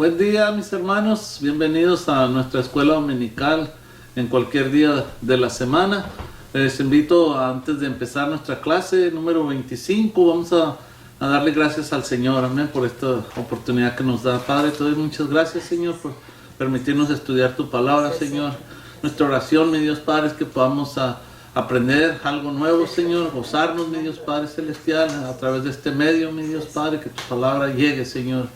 Buen día, mis hermanos, bienvenidos a nuestra escuela dominical en cualquier día de la semana. Les invito, antes de empezar nuestra clase número 25, vamos a darle gracias al Señor, amén, por esta oportunidad que nos da. Padre, te doy muchas gracias, Señor, por permitirnos estudiar tu palabra, Señor. Nuestra oración, mi Dios Padre, es que podamos aprender algo nuevo, Señor, gozarnos, mi Dios Padre Celestial, a través de este medio, mi Dios Padre, que tu palabra llegue, Señor,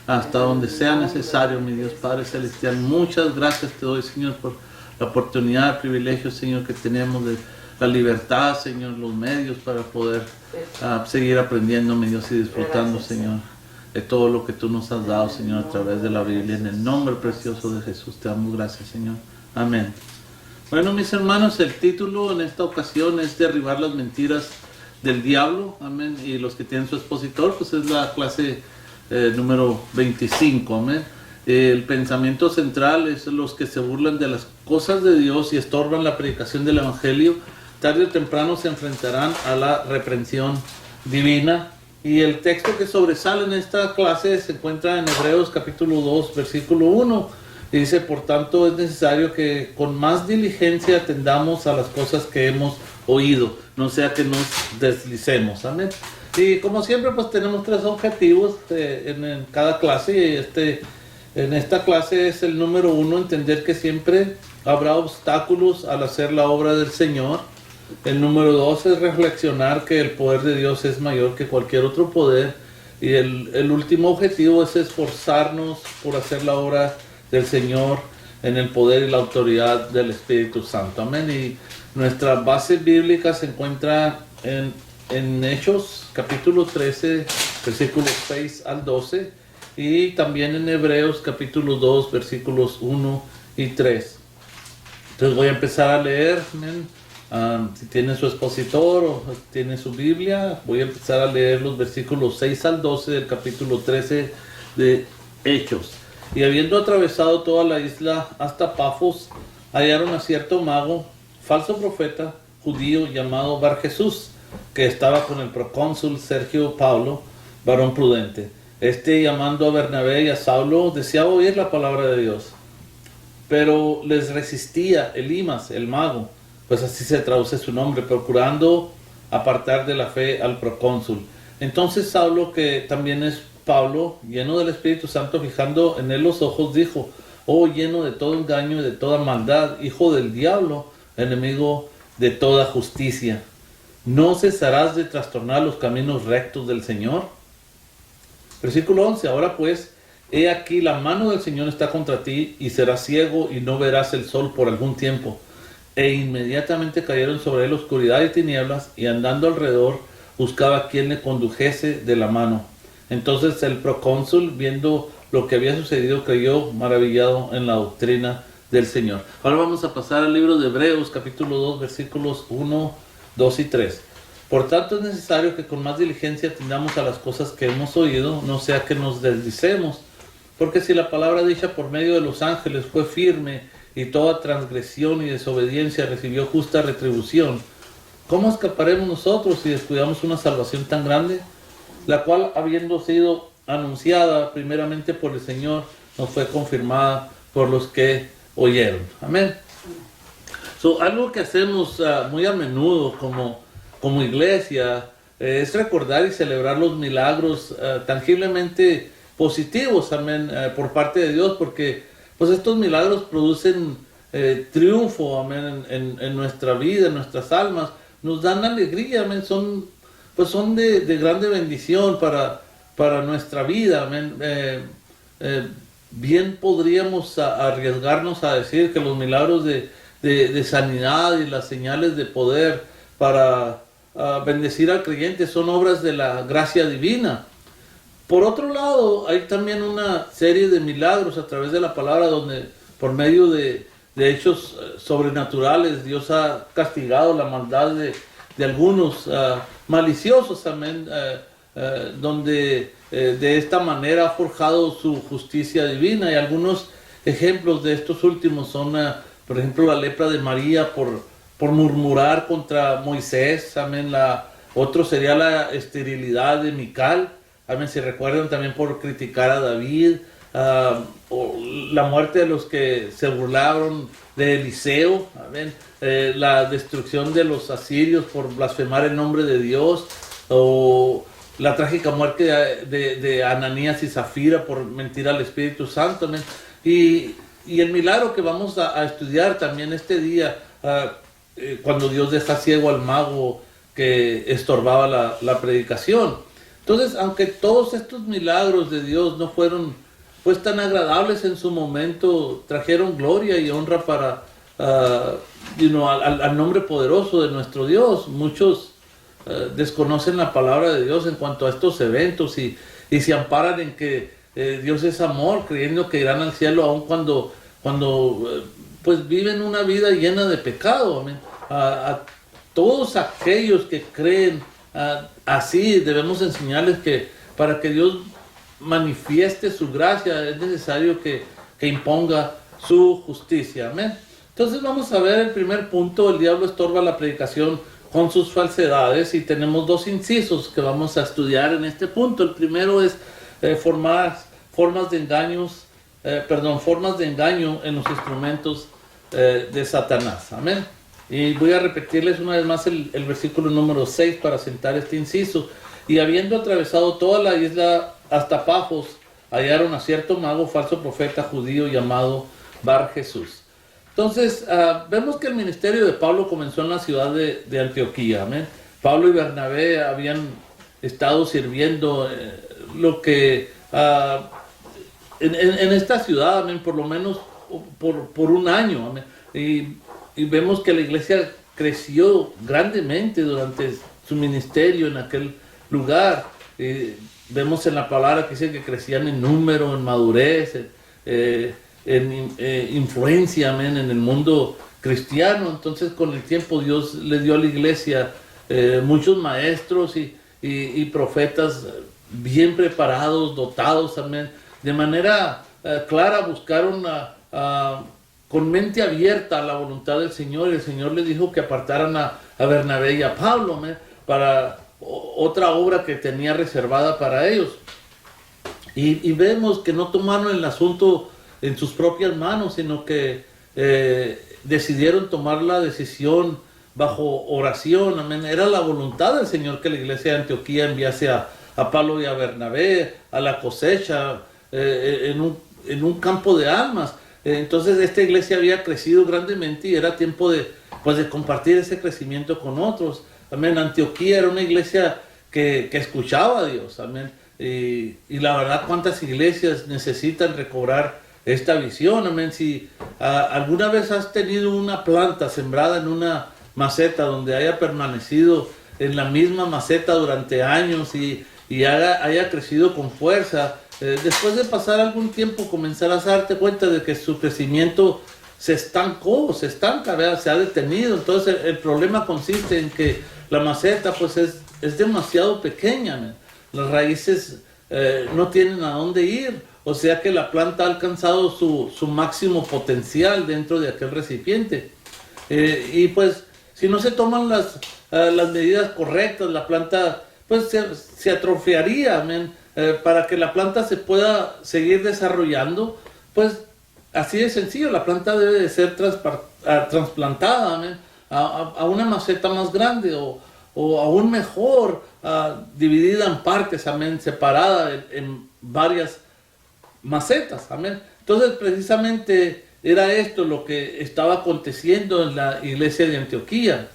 hasta donde sea necesario, mi Dios Padre Celestial. Muchas gracias te doy, Señor, por la oportunidad, el privilegio, Señor, que tenemos de la libertad, Señor, los medios para poder seguir aprendiendo, mi Dios, y disfrutando, gracias, Señor, de todo lo que tú nos has dado, Señor, a través de la Biblia. En el nombre precioso de Jesús te damos gracias, Señor. Amén. Bueno, mis hermanos, el título en esta ocasión es Derribar las mentiras del diablo. Amén. Y los que tienen su expositor, pues es la clase número 25, amén. El pensamiento central es los que se burlan de las cosas de Dios y estorban la predicación del Evangelio, tarde o temprano se enfrentarán a la reprensión divina. Y el texto que sobresale en esta clase se encuentra en Hebreos capítulo 2, versículo 1. Y dice, por tanto es necesario que con más diligencia atendamos a las cosas que hemos oído, no sea que nos deslicemos, amén. Y como siempre, pues tenemos tres objetivos en cada clase. En esta clase es el número 1, entender que siempre habrá obstáculos al hacer la obra del Señor. El número 2 es reflexionar que el poder de Dios es mayor que cualquier otro poder. Y el último objetivo es esforzarnos por hacer la obra del Señor en el poder y la autoridad del Espíritu Santo. Amén. Y nuestra base bíblica se encuentra en Hechos capítulo 13, versículos 6 al 12, y también en Hebreos capítulo 2, versículos 1 y 3. Entonces voy a empezar a leer, si tiene su expositor o tiene su Biblia, voy a empezar a leer los versículos 6 al 12 del capítulo 13 de Hechos. Y habiendo atravesado toda la isla hasta Pafos, hallaron a cierto mago, falso profeta, judío, llamado Bar Jesús, que estaba con el procónsul Sergio Paulo, varón prudente. Llamando a Bernabé y a Saulo, deseaba oír la palabra de Dios. Pero les resistía Elimas, el mago, pues así se traduce su nombre, procurando apartar de la fe al procónsul. Entonces Saulo, que también es Pablo, lleno del Espíritu Santo, fijando en él los ojos, dijo: oh, lleno de todo engaño y de toda maldad, hijo del diablo, enemigo de toda justicia, ¿no cesarás de trastornar los caminos rectos del Señor? Versículo 11. Ahora pues, he aquí la mano del Señor está contra ti, y serás ciego y no verás el sol por algún tiempo. E inmediatamente cayeron sobre él oscuridad y tinieblas, y andando alrededor buscaba a quien le condujese de la mano. Entonces el procónsul, viendo lo que había sucedido, creyó, maravillado en la doctrina del Señor. Ahora vamos a pasar al libro de Hebreos capítulo 2, versículos 1, 2 y 3. Por tanto es necesario que con más diligencia atendamos a las cosas que hemos oído, no sea que nos deslicemos. Porque si la palabra dicha por medio de los ángeles fue firme, y toda transgresión y desobediencia recibió justa retribución, ¿cómo escaparemos nosotros si descuidamos una salvación tan grande, la cual, habiendo sido anunciada primeramente por el Señor, nos fue confirmada por los que oyeron? Amén. Algo que hacemos muy a menudo como iglesia es recordar y celebrar los milagros tangiblemente positivos, amén, por parte de Dios, porque pues estos milagros producen triunfo, amén, en nuestra vida, en nuestras almas, nos dan alegría, amén, son de grande bendición para nuestra vida, amén. Bien podríamos arriesgarnos a decir que los milagros de sanidad y las señales de poder para bendecir al creyente son obras de la gracia divina. Por otro lado, hay también una serie de milagros a través de la palabra donde por medio de hechos sobrenaturales Dios ha castigado la maldad de algunos maliciosos, amén, donde de esta manera ha forjado su justicia divina. Y algunos ejemplos de estos últimos son, por ejemplo, la lepra de María por murmurar contra Moisés, amén. Otro sería la esterilidad de Mical, amén. Si recuerdan, también por criticar a David, o la muerte de los que se burlaron de Eliseo, amén, la destrucción de los asirios por blasfemar el nombre de Dios, o la trágica muerte de Ananías y Zafira por mentir al Espíritu Santo, amén. Y el milagro que vamos a estudiar también este día, cuando Dios deja ciego al mago que estorbaba la predicación. Entonces, aunque todos estos milagros de Dios no fueron pues tan agradables en su momento, trajeron gloria y honra para al nombre poderoso de nuestro Dios. Muchos desconocen la palabra de Dios en cuanto a estos eventos y se amparan en que Dios es amor, creyendo que irán al cielo aun cuando pues viven una vida llena de pecado. Amén. A todos aquellos que creen así, debemos enseñarles que para que Dios manifieste su gracia es necesario que imponga su justicia. Amén. Entonces vamos a ver el primer punto: el diablo estorba la predicación con sus falsedades, y tenemos dos incisos que vamos a estudiar en este punto. El primero es formas de engaño en los instrumentos de Satanás. Amén. Y voy a repetirles una vez más el versículo número 6 para sentar este inciso. Y habiendo atravesado toda la isla hasta Pafos, hallaron a cierto mago, falso profeta judío llamado Bar Jesús. Entonces, vemos que el ministerio de Pablo comenzó en la ciudad de Antioquía. Amén. Pablo y Bernabé habían estado sirviendo lo que en esta ciudad, amén, por lo menos por un año. Amén. Y vemos que la iglesia creció grandemente durante su ministerio en aquel lugar. Vemos en la palabra que dice que crecían en número, en madurez, en influencia, amén, en el mundo cristiano. Entonces, con el tiempo Dios le dio a la iglesia muchos maestros y profetas bien preparados, dotados, amén. De manera clara buscaron con mente abierta a la voluntad del Señor. Y el Señor les dijo que apartaran a Bernabé y a Pablo, amén, para otra obra que tenía reservada para ellos. Y vemos que no tomaron el asunto en sus propias manos, sino que decidieron tomar la decisión bajo oración. Amén. Era la voluntad del Señor que la iglesia de Antioquía enviase a Pablo y a Bernabé a la cosecha en un campo de almas. Entonces esta iglesia había crecido grandemente y era tiempo de compartir ese crecimiento con otros. Amén. Antioquía era una iglesia que escuchaba a Dios. Amén. Y la verdad, cuántas iglesias necesitan recobrar esta visión. Amén. Si alguna vez has tenido una planta sembrada en una maceta donde haya permanecido en la misma maceta durante años y haya crecido con fuerza, después de pasar algún tiempo comenzarás a darte cuenta de que su crecimiento se estanca, ¿verdad? Se ha detenido. Entonces el problema consiste en que la maceta pues es demasiado pequeña, ¿no? Las raíces no tienen a dónde ir, o sea que la planta ha alcanzado su máximo potencial dentro de aquel recipiente. Y pues si no se toman las medidas correctas, la planta pues se atrofiaría, amén. Para que la planta se pueda seguir desarrollando, pues así de sencillo, la planta debe de ser trasplantada, amén, a una maceta más grande o aún mejor, dividida en partes, amén, separada en varias macetas, amén. Entonces precisamente era esto lo que estaba aconteciendo en la iglesia de Antioquía.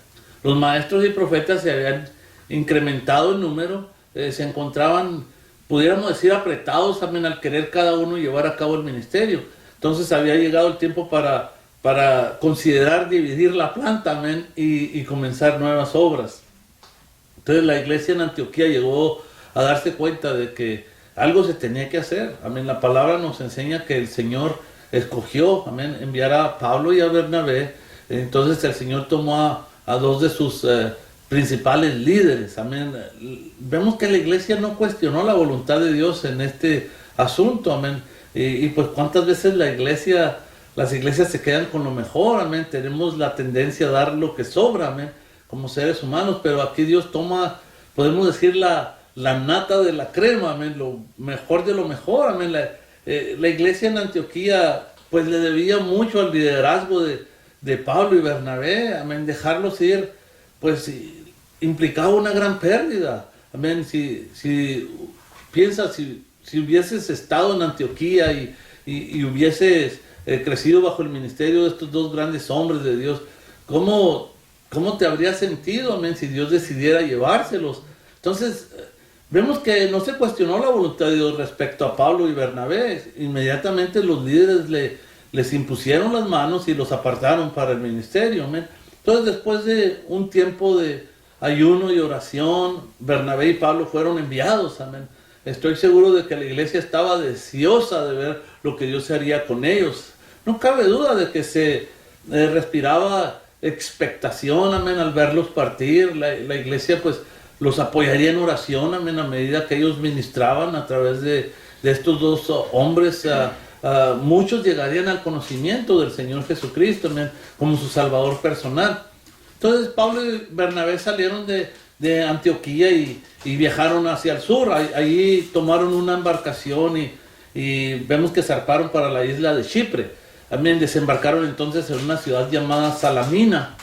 Los maestros y profetas se habían incrementado en número, se encontraban, pudiéramos decir, apretados, amén, al querer cada uno llevar a cabo el ministerio. Entonces había llegado el tiempo para considerar dividir la planta, amén, y comenzar nuevas obras. Entonces la iglesia en Antioquía llegó a darse cuenta de que algo se tenía que hacer. Amén. La palabra nos enseña que el Señor escogió, amén, enviar a Pablo y a Bernabé. Entonces el Señor tomó a dos de sus principales líderes. Amén. Vemos que la iglesia no cuestionó la voluntad de Dios en este asunto. Amén. Y pues cuántas veces las iglesias se quedan con lo mejor. Amén. Tenemos la tendencia a dar lo que sobra, amén, como seres humanos, pero aquí Dios toma, podemos decir, la nata de la crema, amén, lo mejor de lo mejor, amén. la iglesia en Antioquía pues le debía mucho al liderazgo de Pablo y Bernabé. Amén. Dejarlos ir pues implicaba una gran pérdida. Amén. Si piensas, si hubieses estado en Antioquía y hubieses crecido bajo el ministerio de estos dos grandes hombres de Dios, ¿cómo te habrías sentido, amén, si Dios decidiera llevárselos? Entonces, vemos que no se cuestionó la voluntad de Dios respecto a Pablo y Bernabé. Inmediatamente los líderes les impusieron las manos y los apartaron para el ministerio, amén. Entonces, después de un tiempo de ayuno y oración, Bernabé y Pablo fueron enviados, amén. Estoy seguro de que la iglesia estaba deseosa de ver lo que Dios haría con ellos. No cabe duda de que se respiraba expectación, amén, al verlos partir. La iglesia pues los apoyaría en oración, amén, a medida que ellos ministraban a través de estos dos hombres. Muchos llegarían al conocimiento del Señor Jesucristo, amén, como su Salvador personal. Entonces Pablo y Bernabé salieron de Antioquía y viajaron hacia el sur. Ahí tomaron una embarcación y vemos que zarparon para la isla de Chipre. También desembarcaron entonces en una ciudad llamada Salamina.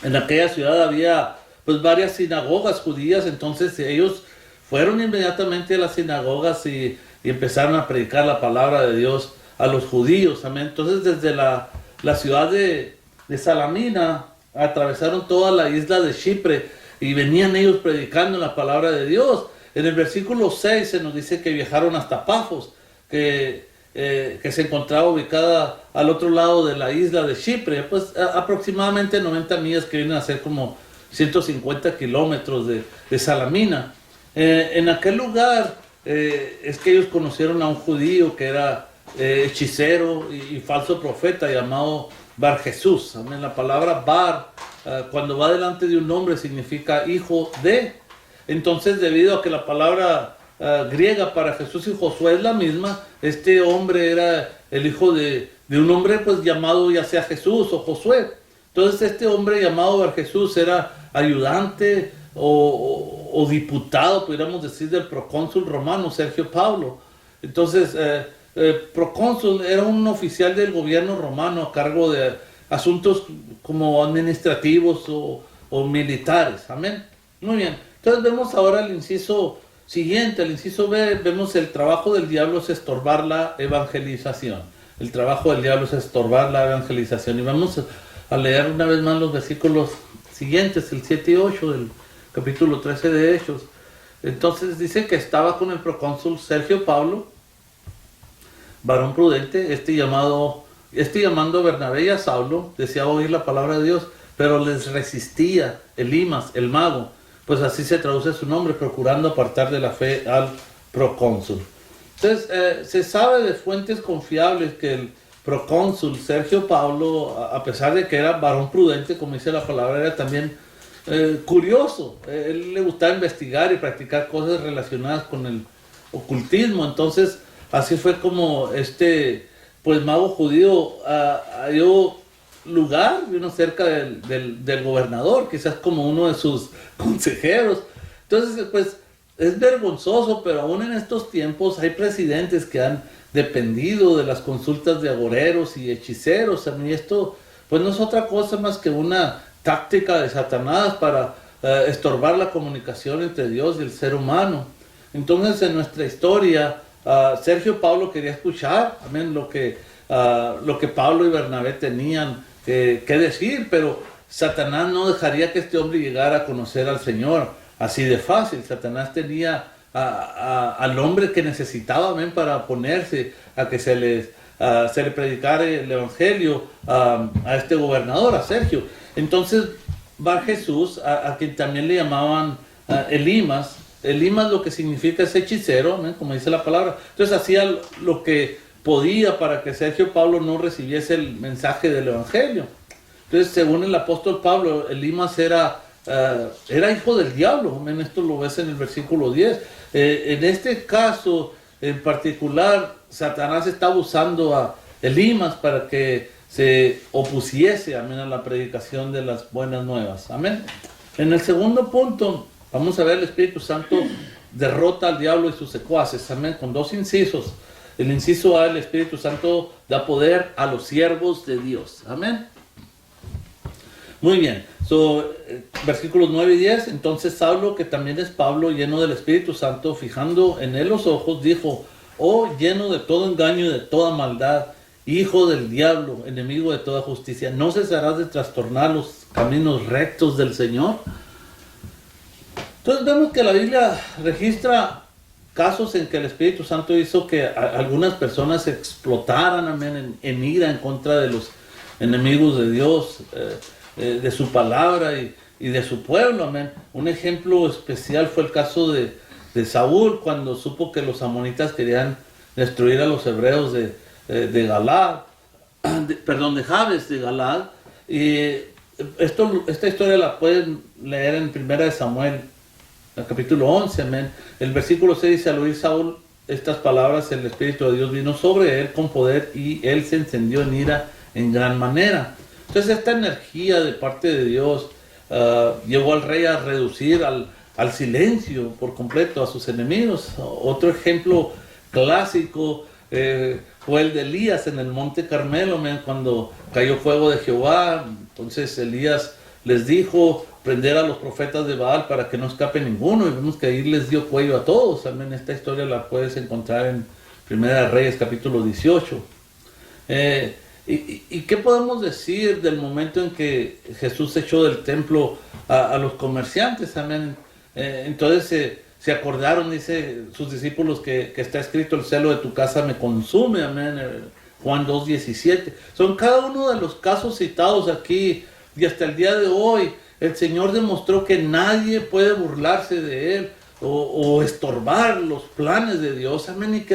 En aquella ciudad había pues varias sinagogas judías, entonces ellos fueron inmediatamente a las sinagogas y empezaron a predicar la palabra de Dios a los judíos. Amén. Entonces desde la ciudad de Salamina atravesaron toda la isla de Chipre y venían ellos predicando la palabra de Dios. En el versículo 6 se nos dice que viajaron hasta Pafos, que se encontraba ubicada al otro lado de la isla de Chipre, pues aproximadamente 90 millas, que vienen a ser como 150 kilómetros de Salamina. En aquel lugar es que ellos conocieron a un judío que era hechicero y falso profeta llamado Bar Jesús. Amén. La palabra Bar, cuando va delante de un nombre, significa hijo de. Entonces, debido a que la palabra griega para Jesús y Josué es la misma, este hombre era el hijo de un hombre pues llamado ya sea Jesús o Josué. Entonces este hombre llamado Bar Jesús era ayudante o diputado, pudiéramos decir, del procónsul romano Sergio Paulo. Entonces procónsul era un oficial del gobierno romano a cargo de asuntos como administrativos o militares. Amén. Muy bien. Entonces vemos ahora el inciso siguiente, el inciso B. Vemos el trabajo del diablo es estorbar la evangelización. El trabajo del diablo es estorbar la evangelización. Y vamos a leer una vez más los versículos siguientes, el 7 y 8 del capítulo 13 de Hechos. Entonces dice que estaba con el procónsul Sergio Paulo, varón prudente, llamando a Bernabé y a Saulo, deseaba oír la palabra de Dios, pero les resistía Elimas, el mago, pues así se traduce su nombre, procurando apartar de la fe al procónsul. Entonces, se sabe de fuentes confiables que el procónsul Sergio Paulo, a pesar de que era varón prudente, como dice la palabra, era también curioso. Él le gustaba investigar y practicar cosas relacionadas con el ocultismo. Entonces, así fue como pues mago judío halló lugar, vino cerca del gobernador, quizás como uno de sus consejeros. Entonces, pues es vergonzoso, pero aún en estos tiempos hay presidentes que han dependido de las consultas de agoreros y hechiceros. Y esto pues no es otra cosa más que una táctica de Satanás para estorbar la comunicación entre Dios y el ser humano. Entonces, en nuestra historia, Sergio Paulo quería escuchar, amén, lo que Pablo y Bernabé tenían que decir, pero Satanás no dejaría que este hombre llegara a conocer al Señor así de fácil. Satanás tenía al hombre que necesitaba, amén, para oponerse a que se le predicara el evangelio a este gobernador, a Sergio. Entonces Bar Jesús, a quien también le llamaban Elimas lo que significa es hechicero, amén, como dice la palabra. Entonces hacía lo que podía para que Sergio Paulo no recibiese el mensaje del evangelio. Entonces, según el apóstol Pablo, Elimas era hijo del diablo. Amén. Esto lo ves en el versículo 10. En este caso en particular, Satanás estaba usando a Elimas para que se opusiese, amén, a la predicación de las buenas nuevas. Amén. En el segundo punto, vamos a ver el Espíritu Santo derrota al diablo y sus secuaces. Amén. Con dos incisos. el inciso A, el Espíritu Santo da poder a los siervos de Dios. Amén. Muy bien. Versículos 9 y 10. Entonces Saulo, que también es Pablo, lleno del Espíritu Santo, fijando en él los ojos, dijo: oh, lleno de todo engaño y de toda maldad, hijo del diablo, enemigo de toda justicia, ¿no cesarás de trastornar los caminos rectos del Señor? Entonces vemos que la Biblia registra casos en que el Espíritu Santo hizo que algunas personas explotaran, amén, en ira en contra de los enemigos de Dios, de su palabra y de su pueblo, amén. Un ejemplo especial fue el caso de Saúl, cuando supo que los amonitas querían destruir a los hebreos de Galaad, de Jabes de Galaad. Y esta historia la pueden leer en 1 Samuel, el capítulo 11, amén. El versículo 6 dice: al oír Saúl estas palabras, el Espíritu de Dios vino sobre él con poder y él se encendió en ira en gran manera. Entonces esta energía de parte de Dios llevó al rey a reducir al silencio por completo a sus enemigos. Otro ejemplo clásico fue el de Elías en el monte Carmelo, cuando cayó fuego de Jehová. Entonces Elías les dijo prender a los profetas de Baal para que no escape ninguno, y vemos que ahí les dio cuello a todos. Amén. Esta historia la puedes encontrar en 1 Reyes capítulo 18. ¿Y qué podemos decir del momento en que Jesús echó del templo a los comerciantes? Amén. Entonces se acordaron, dice sus discípulos, que está escrito: el celo de tu casa me consume. Amén. Juan 2:17. Son cada uno de los casos citados aquí, y hasta el día de hoy el Señor demostró que nadie puede burlarse de Él o estorbar los planes de Dios. Amén. Y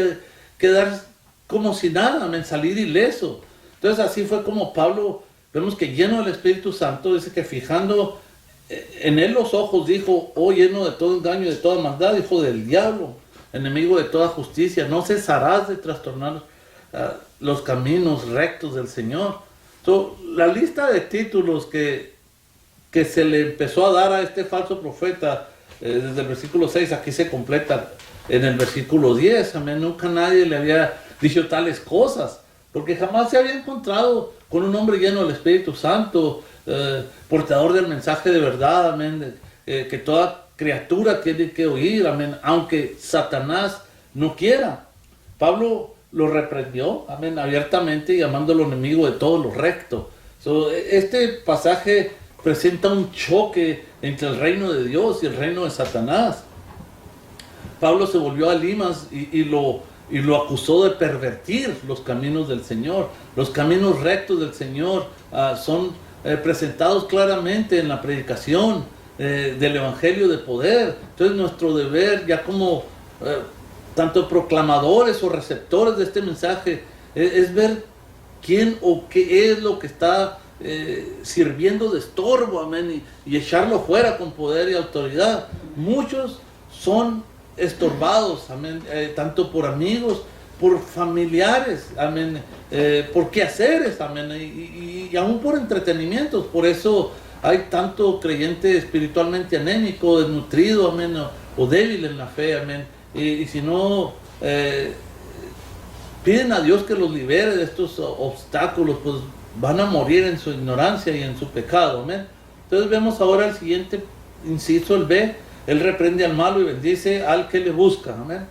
quedar como si nada, amén, salir ileso. Entonces así fue como Pablo, vemos que lleno del Espíritu Santo, dice que fijando en él los ojos, dijo: oh, lleno de todo engaño y de toda maldad, hijo del diablo, enemigo de toda justicia, no cesarás de trastornar los caminos rectos del Señor. Entonces, la lista de títulos que se le empezó a dar a este falso profeta, desde el versículo 6, aquí se completa en el versículo 10. Amén. Nunca nadie le había dicho tales cosas, porque jamás se había encontrado con un hombre lleno del Espíritu Santo, portador del mensaje de verdad, amén, que toda criatura tiene que oír, amén, aunque Satanás no quiera. Pablo lo reprendió, amén, abiertamente, llamándolo enemigo de todo lo recto. Este pasaje presenta un choque entre el reino de Dios y el reino de Satanás. Pablo se volvió a Elimas y lo acusó de pervertir los caminos del Señor. Los caminos rectos del Señor son presentados claramente en la predicación del Evangelio de poder. Entonces nuestro deber, ya como tanto proclamadores o receptores de este mensaje, es ver quién o qué es lo que está sirviendo de estorbo, amén, y echarlo fuera con poder y autoridad. Muchos son estorbados, amén, tanto por amigos, por familiares, amén, por quehaceres, amén, y aún por entretenimientos. Por eso hay tanto creyente espiritualmente anémico, desnutrido, amén, o débil en la fe, amén, y si no piden a Dios que los libere de estos obstáculos, pues van a morir en su ignorancia y en su pecado, amén. Entonces vemos ahora el siguiente inciso, el B: él reprende al malo y bendice al que le busca, amén.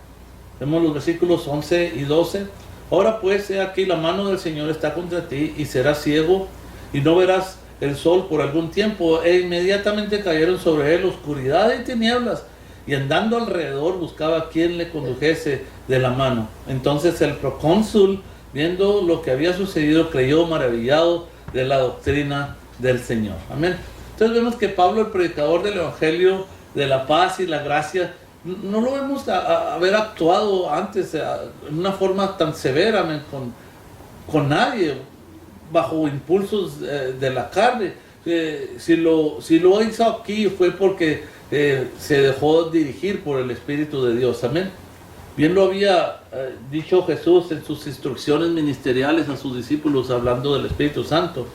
Vemos los versículos 11 y 12. Ahora pues, he aquí la mano del Señor está contra ti, y serás ciego, y no verás el sol por algún tiempo. E inmediatamente cayeron sobre él oscuridad y tinieblas, y andando alrededor buscaba a quien le condujese de la mano. Entonces el procónsul, viendo lo que había sucedido, creyó maravillado de la doctrina del Señor. Amén. Entonces vemos que Pablo, el predicador del Evangelio de la paz y la gracia, no lo vemos haber actuado antes en una forma tan severa, amén, con nadie, bajo impulsos de la carne. Si lo hizo aquí fue porque se dejó dirigir por el Espíritu de Dios. Amén. Bien lo había dicho Jesús en sus instrucciones ministeriales a sus discípulos, hablando del Espíritu Santo.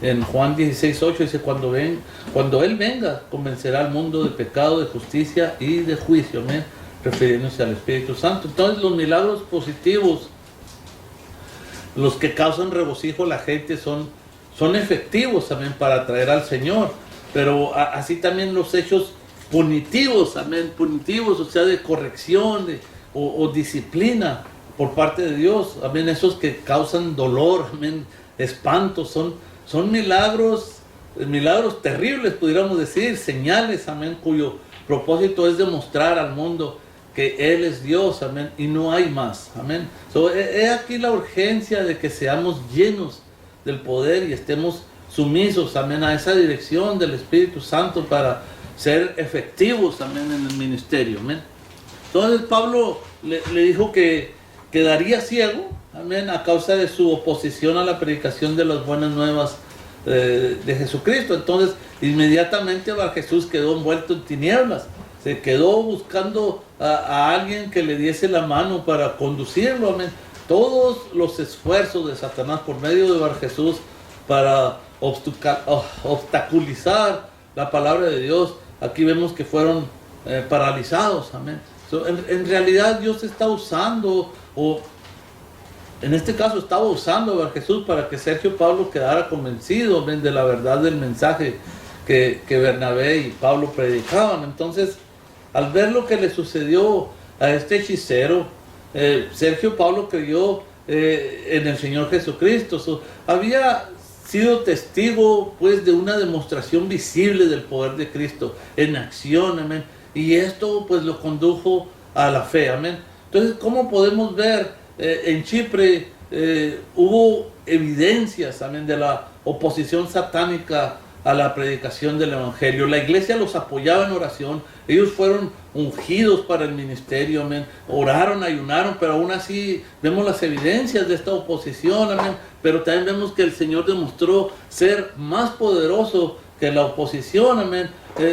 En Juan 16:8 dice: cuando Él venga, convencerá al mundo de pecado, de justicia y de juicio. Amén. refiriéndose al Espíritu Santo. Entonces los milagros positivos, los que causan regocijo a la gente, son efectivos también para atraer al Señor, pero así también los hechos punitivos, amén, punitivos, o sea, de corrección o disciplina por parte de Dios, amén, esos que causan dolor, amén, espanto, son milagros terribles, pudiéramos decir, señales, amén, cuyo propósito es demostrar al mundo que Él es Dios, amén, y no hay más, amén. He aquí la urgencia de que seamos llenos del poder y estemos sumisos, amén, a esa dirección del Espíritu Santo para ser efectivos, amén, en el ministerio, amén. Entonces Pablo le dijo que quedaría ciego, amén, a causa de su oposición a la predicación de las buenas nuevas de Jesucristo. Entonces inmediatamente Jesús quedó envuelto en tinieblas, se quedó buscando a alguien que le diese la mano para conducirlo, amén. Todos los esfuerzos de Satanás por medio de Bar Jesús para obstaculizar la palabra de Dios, aquí vemos que fueron paralizados, amén. En realidad Dios está usando, o en este caso estaba usando a Bar Jesús para que Sergio Pablo quedara convencido, amén, de la verdad del mensaje que Bernabé y Pablo predicaban. Entonces, al ver lo que le sucedió a este hechicero, Sergio Pablo creyó en el Señor Jesucristo. Había sido testigo, pues, de una demostración visible del poder de Cristo en acción, amén. Y esto, pues, lo condujo a la fe, amén. Entonces, ¿cómo podemos ver en Chipre? Hubo evidencias, amén, de la oposición satánica a la predicación del Evangelio. La iglesia los apoyaba en oración, ellos fueron ungidos para el ministerio, amén, oraron, ayunaron, pero aún así vemos las evidencias de esta oposición, amén, pero también vemos que el Señor demostró ser más poderoso que la oposición, amén.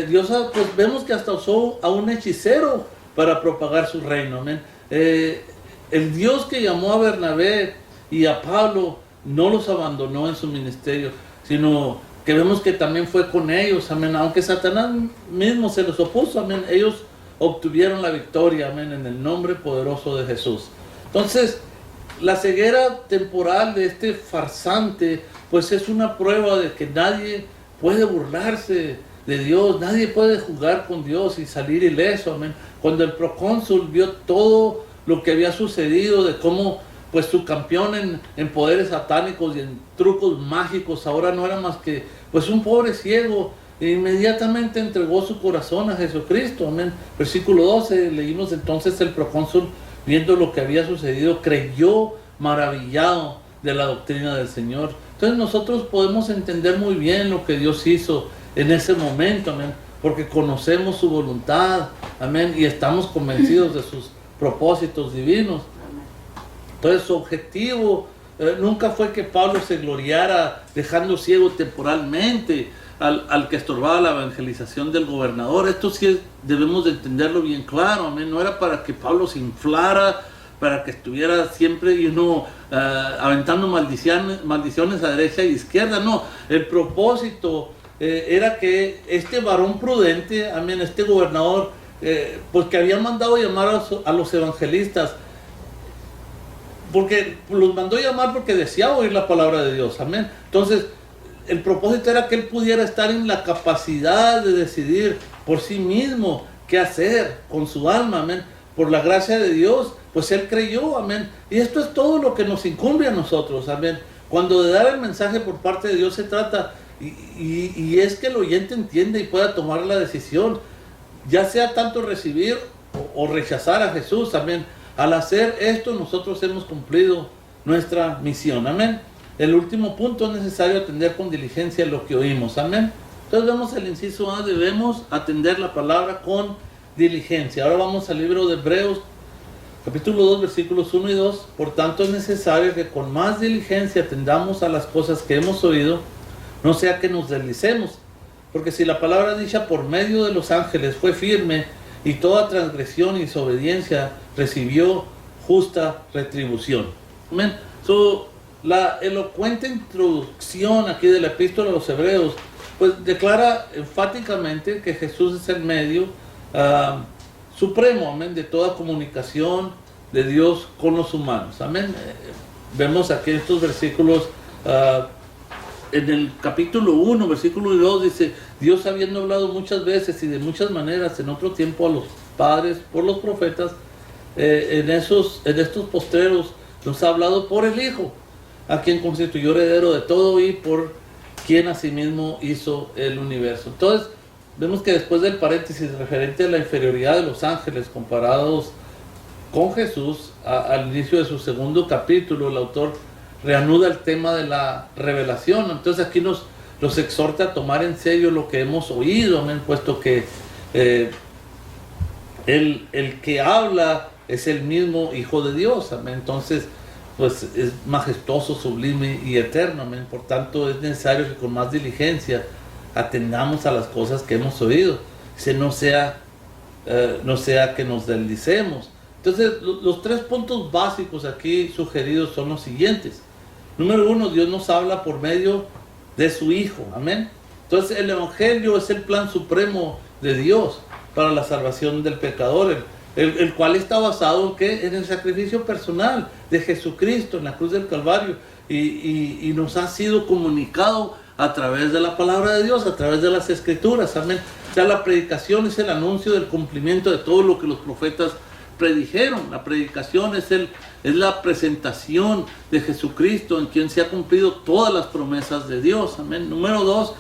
Dios, pues vemos que hasta usó a un hechicero para propagar su reino, amén. El Dios que llamó a Bernabé y a Pablo no los abandonó en su ministerio, sino que vemos que también fue con ellos, amén, aunque Satanás mismo se los opuso, amén, ellos obtuvieron la victoria, amén, en el nombre poderoso de Jesús. Entonces, la ceguera temporal de este farsante, pues es una prueba de que nadie puede burlarse de Dios, nadie puede jugar con Dios y salir ileso, amén. Cuando el procónsul vio todo lo que había sucedido, de cómo pues su campeón en poderes satánicos y en trucos mágicos ahora no era más que pues un pobre ciego, e inmediatamente entregó su corazón a Jesucristo, amén. Versículo 12, leímos: entonces el procónsul, viendo lo que había sucedido, creyó maravillado de la doctrina del Señor. Entonces nosotros podemos entender muy bien lo que Dios hizo en ese momento, amén, porque conocemos su voluntad, amén, y estamos convencidos de sus propósitos divinos. Entonces su objetivo nunca fue que Pablo se gloriara dejando ciego temporalmente al que estorbaba la evangelización del gobernador. Esto sí debemos de entenderlo bien claro, amén. No era para que Pablo se inflara, para que estuviera siempre aventando maldiciones a derecha y izquierda. No, el propósito era que este varón prudente, amén, este gobernador, pues que había mandado llamar a los evangelistas, porque los mandó llamar porque deseaba oír la palabra de Dios, amén. Entonces el propósito era que él pudiera estar en la capacidad de decidir por sí mismo qué hacer con su alma, amén. Por la gracia de Dios, pues él creyó, amén. Y esto es todo lo que nos incumbe a nosotros, amén. Cuando de dar el mensaje por parte de Dios se trata, y es que el oyente entiende y pueda tomar la decisión, ya sea tanto recibir o rechazar a Jesús, amén. Al hacer esto, nosotros hemos cumplido nuestra misión, amén. El último punto: es necesario atender con diligencia lo que oímos, amén. Entonces vemos el inciso A: debemos atender la palabra con diligencia. Ahora vamos al libro de Hebreos, capítulo 2, versículos 1 y 2. Por tanto, es necesario que con más diligencia atendamos a las cosas que hemos oído, no sea que nos deslicemos. Porque si la palabra dicha por medio de los ángeles fue firme, y toda transgresión y desobediencia recibió justa retribución. Amén. La elocuente introducción aquí de la epístola a los Hebreos, pues declara enfáticamente que Jesús es el medio, supremo, amén, de toda comunicación de Dios con los humanos, amén. Vemos aquí estos versículos, en el capítulo 1, versículo 2, dice: Dios, habiendo hablado muchas veces y de muchas maneras en otro tiempo a los padres por los profetas, en estos postreros nos ha hablado por el Hijo, a quien constituyó heredero de todo y por quien asimismo hizo el universo. Entonces vemos que después del paréntesis referente a la inferioridad de los ángeles comparados con Jesús, al inicio de su segundo capítulo, el autor reanuda el tema de la revelación. Entonces aquí nos exhorta a tomar en serio lo que hemos oído, amén, puesto que el que habla es el mismo Hijo de Dios, amén. Entonces, pues es majestuoso, sublime y eterno, amén. Por tanto, es necesario que con más diligencia atendamos a las cosas que hemos oído, que no sea que nos deslicemos. Entonces, los 3 puntos básicos aquí sugeridos son los siguientes. Número 1, Dios nos habla por medio de su Hijo, amén. Entonces, el Evangelio es el plan supremo de Dios para la salvación del pecador, el cual está basado en el sacrificio personal de Jesucristo en la cruz del Calvario, y nos ha sido comunicado a través de la palabra de Dios, a través de las Escrituras, amén. O sea, la predicación es el anuncio del cumplimiento de todo lo que los profetas predijeron. La predicación es la presentación de Jesucristo, en quien se ha cumplido todas las promesas de Dios, amén. Número 2,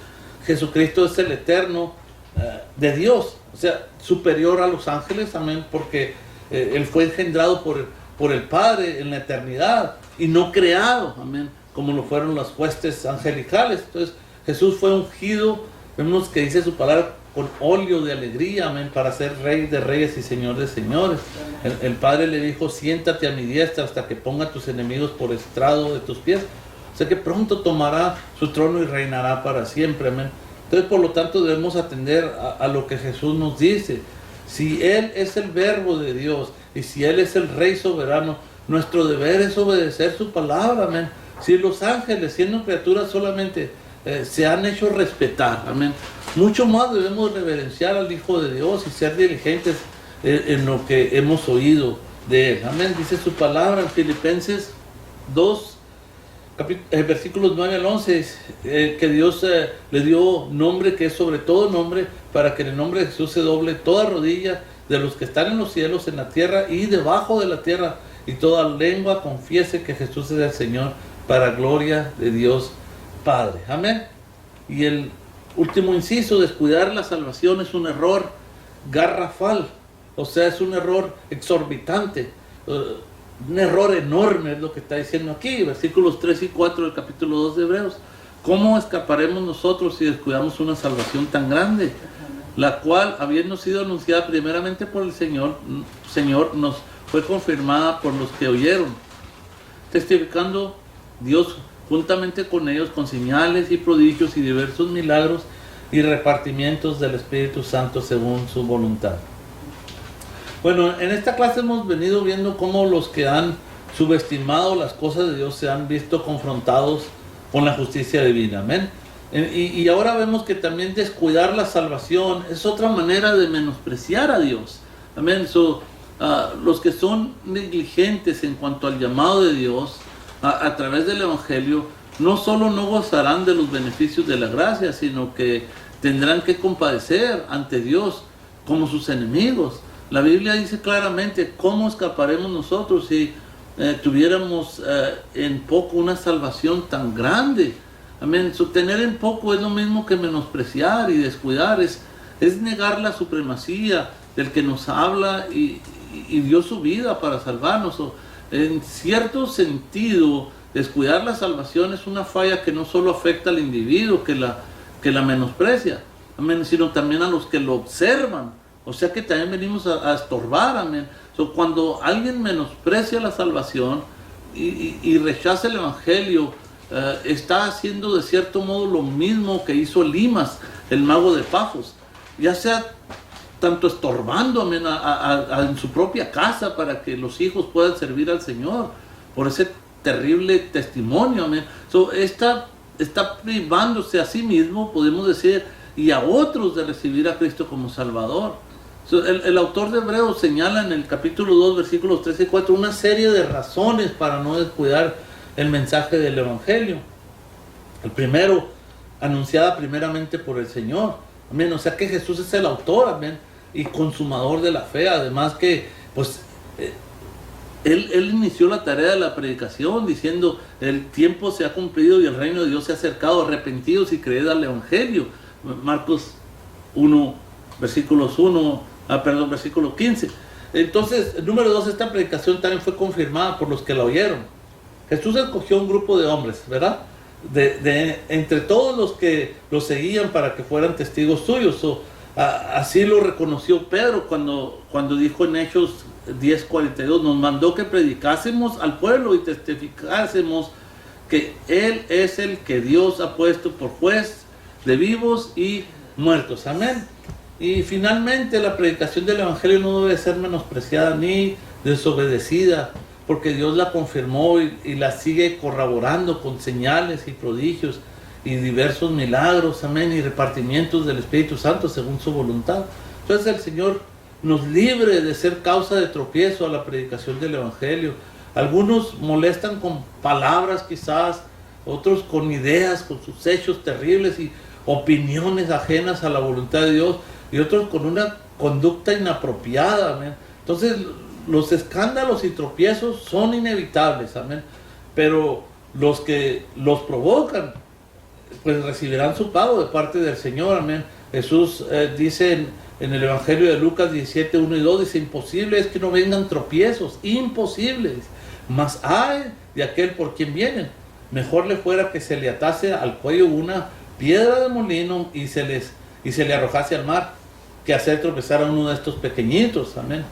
Jesucristo es el eterno de Dios, o sea, superior a los ángeles, amén, porque Él fue engendrado por el Padre en la eternidad y no creado, amén, como lo fueron las huestes angelicales. Entonces, Jesús fue ungido, vemos que dice su palabra, con óleo de alegría, amén, para ser Rey de reyes y Señor de señores. El Padre le dijo: siéntate a mi diestra hasta que ponga a tus enemigos por estrado de tus pies. O sea que pronto tomará su trono y reinará para siempre, amén. Entonces, por lo tanto, debemos atender a lo que Jesús nos dice. Si Él es el Verbo de Dios y si Él es el Rey soberano, nuestro deber es obedecer su palabra, amén. Si los ángeles, siendo criaturas solamente, se han hecho respetar, amén, mucho más debemos reverenciar al Hijo de Dios y ser diligentes en lo que hemos oído de Él, amén. Dice su palabra en Filipenses 2, versículos 9 al 11, que Dios le dio nombre que es sobre todo nombre, para que en el nombre de Jesús se doble toda rodilla de los que están en los cielos, en la tierra y debajo de la tierra, y toda lengua confiese que Jesús es el Señor, para gloria de Dios Padre, amén. Y el último inciso: descuidar la salvación es un error garrafal, o sea, es un error exorbitante, un error enorme, es lo que está diciendo aquí, versículos 3 y 4 del capítulo 2 de Hebreos. ¿Cómo escaparemos nosotros si descuidamos una salvación tan grande, la cual, habiendo sido anunciada primeramente por el Señor, nos fue confirmada por los que oyeron, testificando Dios juntamente con ellos con señales y prodigios y diversos milagros y repartimientos del Espíritu Santo según su voluntad? Bueno, en esta clase hemos venido viendo cómo los que han subestimado las cosas de Dios se han visto confrontados con la justicia divina, amén. Y ahora vemos que también descuidar la salvación es otra manera de menospreciar a Dios, amén. Los que son negligentes en cuanto al llamado de Dios a través del Evangelio, no solo no gozarán de los beneficios de la gracia, sino que tendrán que compadecer ante Dios como sus enemigos. La Biblia dice claramente: ¿cómo escaparemos nosotros si tuviéramos en poco una salvación tan grande? Amén. Tener en poco es lo mismo que menospreciar y descuidar, es negar la supremacía del que nos habla y dio su vida para salvarnos. En cierto sentido, descuidar la salvación es una falla que no solo afecta al individuo que la menosprecia, amén, sino también a los que lo observan. O sea que también venimos a estorbar, amén. Cuando alguien menosprecia la salvación y rechaza el Evangelio, está haciendo de cierto modo lo mismo que hizo Elimas, el mago de Pafos, ya sea tanto estorbando, amén, en su propia casa para que los hijos puedan servir al Señor, por ese terrible testimonio, amén. Está privándose a sí mismo, podemos decir, y a otros de recibir a Cristo como Salvador. El autor de Hebreos señala en el capítulo 2, versículos 13 y 4, una serie de razones para no descuidar el mensaje del Evangelio. El primero, anunciada primeramente por el Señor. Amén. O sea que Jesús es el autor, amén, y consumador de la fe. Además que, pues, él inició la tarea de la predicación diciendo: el tiempo se ha cumplido y el reino de Dios se ha acercado, arrepentidos y creed al Evangelio. Marcos 1, versículo 15. Entonces, número 2, esta predicación también fue confirmada por los que la oyeron. Jesús escogió un grupo de hombres, ¿verdad? Entre todos los que lo seguían para que fueran testigos suyos. Así lo reconoció Pedro cuando dijo en Hechos 10:42: nos mandó que predicásemos al pueblo y testificásemos que Él es el que Dios ha puesto por juez de vivos y muertos. Amén. Y finalmente, la predicación del Evangelio no debe ser menospreciada ni desobedecida, porque Dios la confirmó y la sigue corroborando con señales y prodigios y diversos milagros, amén, y repartimientos del Espíritu Santo según su voluntad. Entonces el Señor nos libre de ser causa de tropiezo a la predicación del Evangelio. Algunos molestan con palabras quizás, otros con ideas, con sus hechos terribles y opiniones ajenas a la voluntad de Dios, y otros con una conducta inapropiada, amén. Entonces los escándalos y tropiezos son inevitables, amén, pero los que los provocan, pues recibirán su pago de parte del Señor, amén. Jesús dice en el Evangelio de Lucas 17:1 y 2, dice: imposible es que no vengan tropiezos, imposibles, mas hay de aquel por quien vienen. Mejor le fuera que se le atase al cuello una piedra de molino y se le arrojase al mar, que hacer tropezar a uno de estos pequeñitos, amén.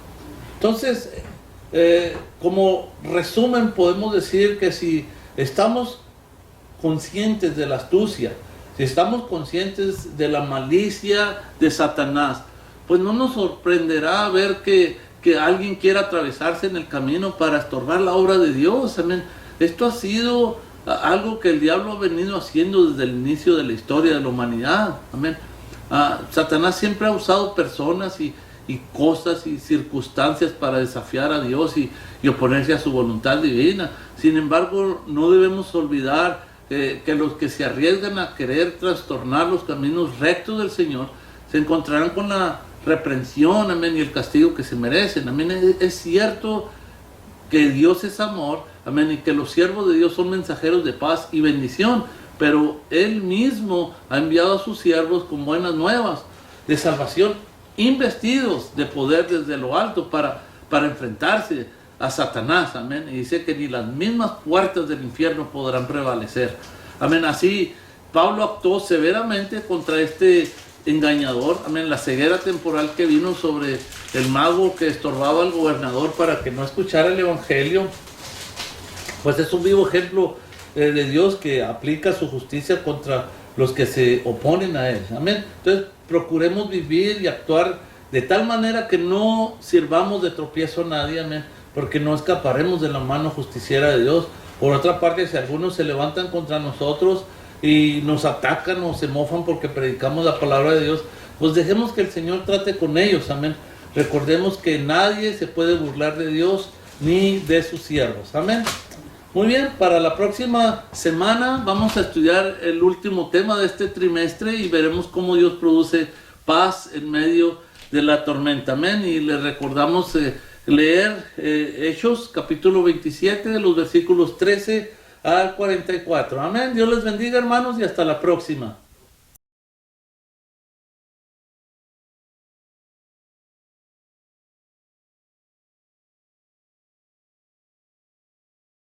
Entonces, como resumen, podemos decir que si estamos conscientes de la astucia, si estamos conscientes de la malicia de Satanás, pues no nos sorprenderá ver que alguien quiera atravesarse en el camino para estorbar la obra de Dios, amén. Esto ha sido algo que el diablo ha venido haciendo desde el inicio de la historia de la humanidad, amén. Satanás siempre ha usado personas y cosas y circunstancias para desafiar a Dios y oponerse a su voluntad divina. Sin embargo, no debemos olvidar que los que se arriesgan a querer trastornar los caminos rectos del Señor se encontrarán con la reprensión, amén, y el castigo que se merecen, amén. Es cierto que Dios es amor, amén, y que los siervos de Dios son mensajeros de paz y bendición, pero Él mismo ha enviado a sus siervos con buenas nuevas de salvación, investidos de poder desde lo alto para enfrentarse a Satanás, amén. Y dice que ni las mismas puertas del infierno podrán prevalecer, amén. Así Pablo actuó severamente contra este engañador, amén. La ceguera temporal que vino sobre el mago que estorbaba al gobernador para que no escuchara el Evangelio, pues es un vivo ejemplo de Dios que aplica su justicia contra los que se oponen a Él, amén. Entonces procuremos vivir y actuar de tal manera que no sirvamos de tropiezo a nadie, amén, porque no escaparemos de la mano justiciera de Dios. Por otra parte, si algunos se levantan contra nosotros y nos atacan o se mofan porque predicamos la palabra de Dios, pues dejemos que el Señor trate con ellos, amén. Recordemos que nadie se puede burlar de Dios ni de sus siervos, amén. Muy bien, para la próxima semana vamos a estudiar el último tema de este trimestre y veremos cómo Dios produce paz en medio de la tormenta, amén. Y les recordamos leer Hechos capítulo 27 de los versículos 13 al 44, amén. Dios les bendiga, hermanos, y hasta la próxima.